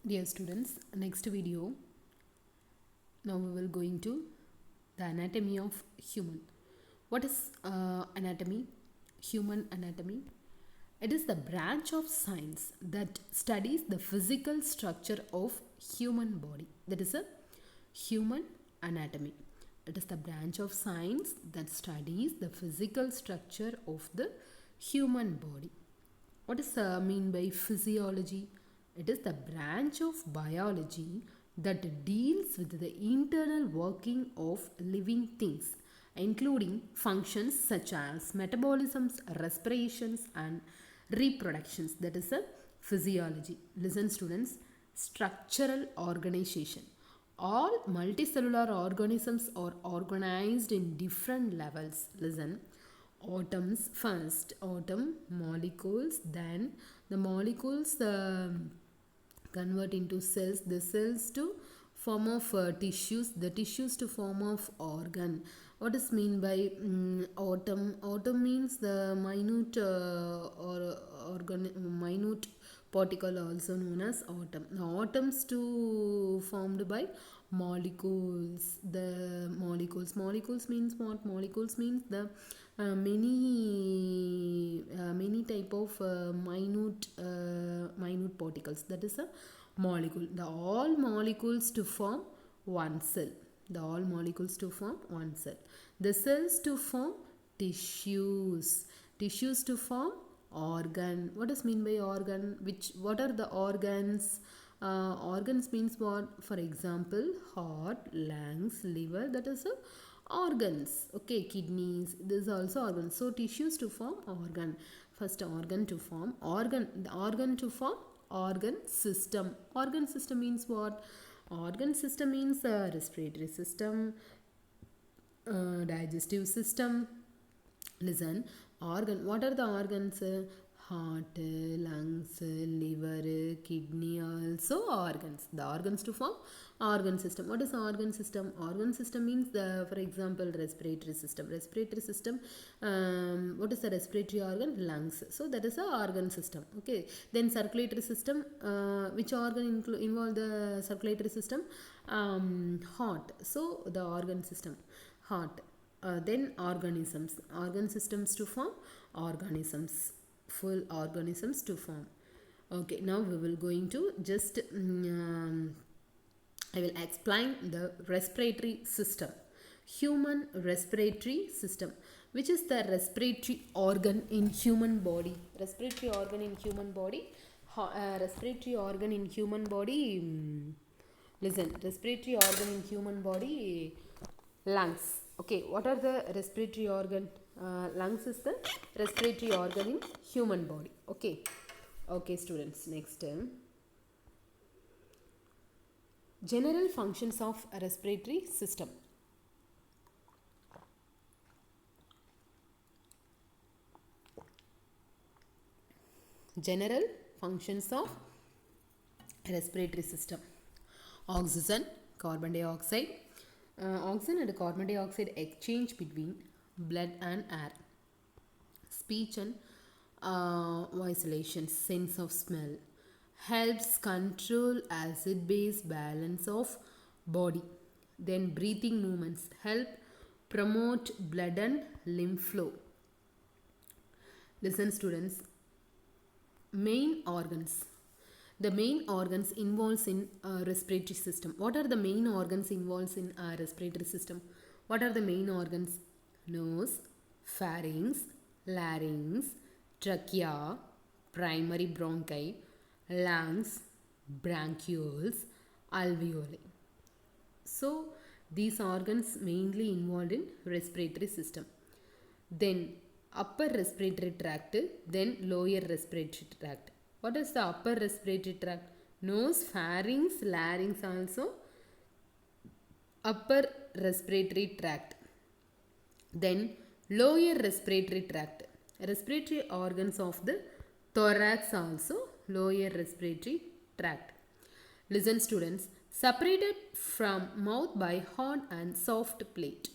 Dear students, next video, now we will go into the anatomy of human. What is anatomy? Human anatomy. It is the branch of science that studies the physical structure of human body. That is a human anatomy. It is the branch of science that studies the physical structure of the human body. What is mean by physiology? It is the branch of biology that deals with the internal working of living things, including functions such as metabolisms, respirations, and reproductions. That is a physiology. Listen, students. Structural organization. All multicellular organisms are organized in different levels. Listen. Atoms first, atom molecules, then the molecules convert into cells, the cells to form of tissues, the tissues to form of organ. What is mean by atom? Atom means the minute minute particle, also known as atom. The atoms to formed by molecules. The molecules means what? Molecules means the many type of minute particles. That is a molecule. The all molecules to form one cell. The all molecules to form one cell. The cells to form tissues. Tissues to form organ. What does mean by organ? What are the organs? Organs means what? For example, heart, lungs, liver. That is a organs. Okay, kidneys. This is also organs. So tissues to form organ. First organ to form organ. The organ to form organ system. Organ system means what? Organ system means respiratory system, digestive system. Listen, organ. What are the organs? Heart, lungs, liver, kidney, also organs. The organs to form organ system. What is organ system? Organ system means the, for example, respiratory system. Respiratory system. What is the respiratory organ? Lungs. So that is the organ system. Okay. Then circulatory system. Which organ involve the circulatory system? Heart. So the organ system. Heart. Then organisms. Organ systems to form organisms. Full organisms to form. Okay, now we will going to just I will explain the respiratory system. Human respiratory system. Which is the respiratory organ in human body? Respiratory organ in human body. Respiratory organ in human body. Listen, respiratory organ in human body. Lungs. Okay, what are the respiratory organ? Lungs is the respiratory organ in human body. Okay. Okay, students. Next. General functions of a respiratory system. General functions of respiratory system. Oxygen, carbon dioxide. Oxygen and carbon dioxide exchange between blood and air. Speech and visualization, sense of smell. Helps control acid base balance of body. Then breathing movements help promote blood and lymph flow. Listen, students. Main organs. The main organs involved in respiratory system. What are the main organs involved in respiratory system? What are the main organs? Nose, pharynx, larynx, trachea, primary bronchi, lungs, bronchioles, alveoli. So these organs mainly involved in respiratory system. Then upper respiratory tract, then lower respiratory tract. What is the upper respiratory tract? Nose, pharynx, larynx also. Upper respiratory tract. Then lower respiratory tract. Respiratory organs of the thorax also. Lower respiratory tract. Listen, students. Separated from mouth by hard and soft plate.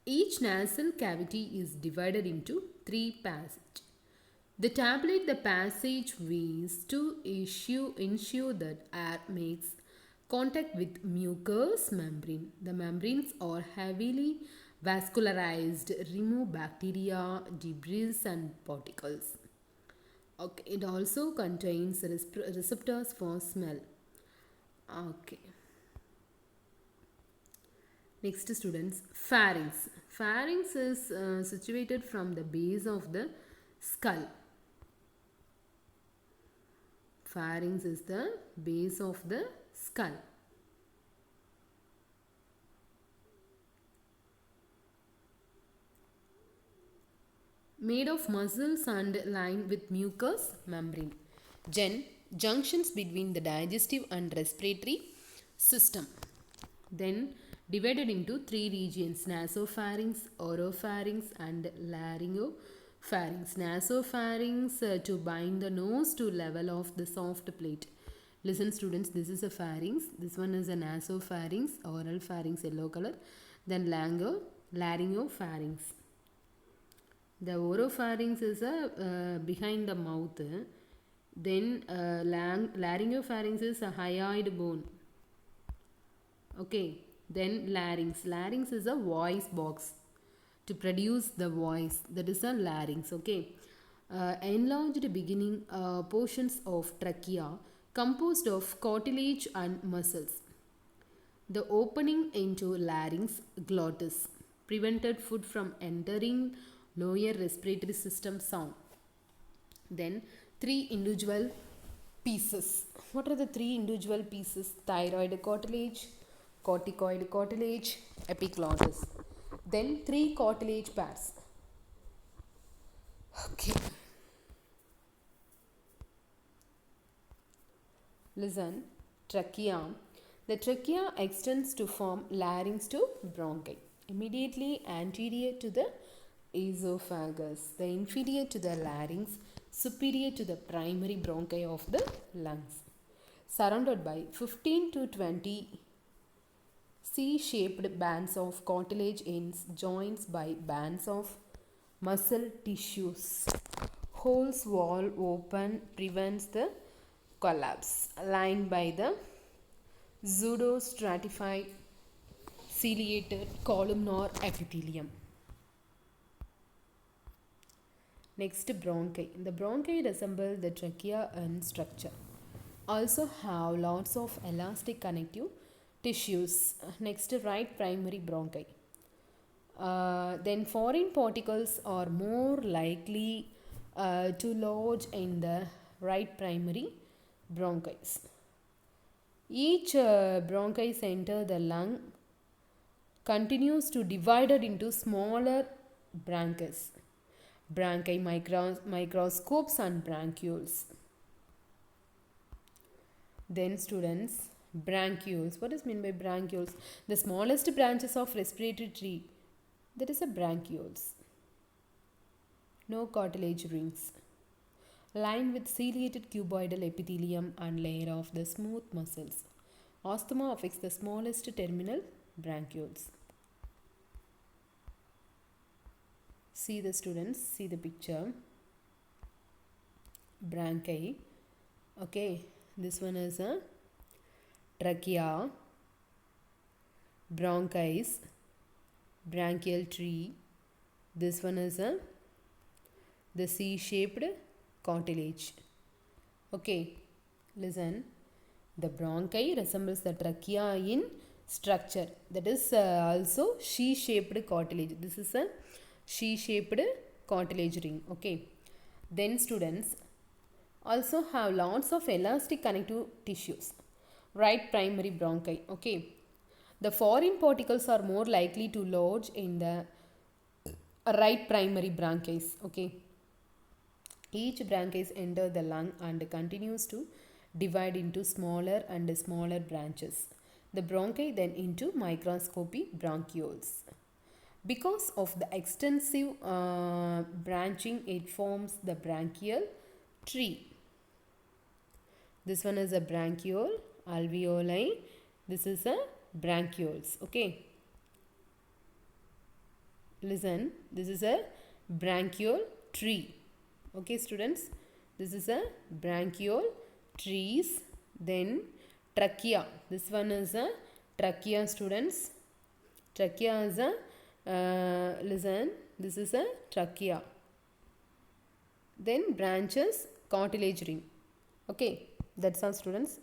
Each nasal cavity is divided into three passages. They tabulate the passageways to ensure that air makes contact with mucous membrane. The membranes are heavily vascularized, remove bacteria, debris, and particles. Okay, it also contains receptors for smell. Okay. Next, students, pharynx. Pharynx is situated from the base of the skull. Pharynx is the base of the skull. Made of muscles and lined with mucous membrane. Junctions between the digestive and respiratory system. Then divided into three regions: nasopharynx, oropharynx, and laryngopharynx. Nasopharynx to bind the nose to level of the soft plate. Listen students, this is a pharynx. This one is a nasopharynx, oral pharynx, yellow color. Then laryngopharynx. The oropharynx is behind the mouth. Then laryngopharynx is a hyoid bone. Okay. Then larynx. Larynx is a voice box to produce the voice. That is a larynx. Okay. Enlarged beginning portions of trachea composed of cartilage and muscles. The opening into larynx glottis prevented food from entering lower respiratory system sound. Then three individual pieces. What are the three individual pieces? Thyroid cartilage, corticoid cartilage, epiglottis. Then three cartilage pairs. Okay. Listen, trachea. The trachea extends to form larynx to bronchi, immediately anterior to the esophagus, the inferior to the larynx, superior to the primary bronchi of the lungs, surrounded by 15 to 20 C-shaped bands of cartilage ends joints by bands of muscle tissues. Holes wall open prevents the collapse, lined by the pseudostratified ciliated columnar epithelium. Next, bronchi. The bronchi resemble the trachea in structure. Also have lots of elastic connective tissues. Next, right primary bronchi. Then foreign particles are more likely to lodge in the right primary bronchus. Each bronchus enter the lung continues to divided into smaller bronchus, bronchi microscopes and bronchioles. Then students, bronchioles. What is meant by bronchioles? The smallest branches of respiratory tree. That is a bronchioles. No cartilage rings. Lined with ciliated cuboidal epithelium and layer of the smooth muscles. Osteoma affects the smallest terminal bronchioles. See the students, see the picture. Bronchi. Okay, this one is a trachea, bronchus, bronchial tree. This one is the C-shaped cartilage. Okay, listen. The bronchi resembles the trachea in structure. That is also C-shaped cartilage. This is a C-shaped cartilage ring. Okay. Then students also have lots of elastic connective tissues. Right primary bronchi. Okay. The foreign particles are more likely to lodge in the right primary bronchus. Okay. Each bronchus enters the lung and continues to divide into smaller and smaller branches. The bronchi then into microscopic bronchioles. Because of the extensive branching, it forms the bronchial tree. This one is a bronchiole, alveoli. This is a bronchioles. Okay. Listen, this is a bronchial tree. Okay students, this is a branchiole, trees, then trachea. This one is a trachea students. Trachea is a, listen, this is a trachea. Then branches, cartilage ring. Okay, that's all students.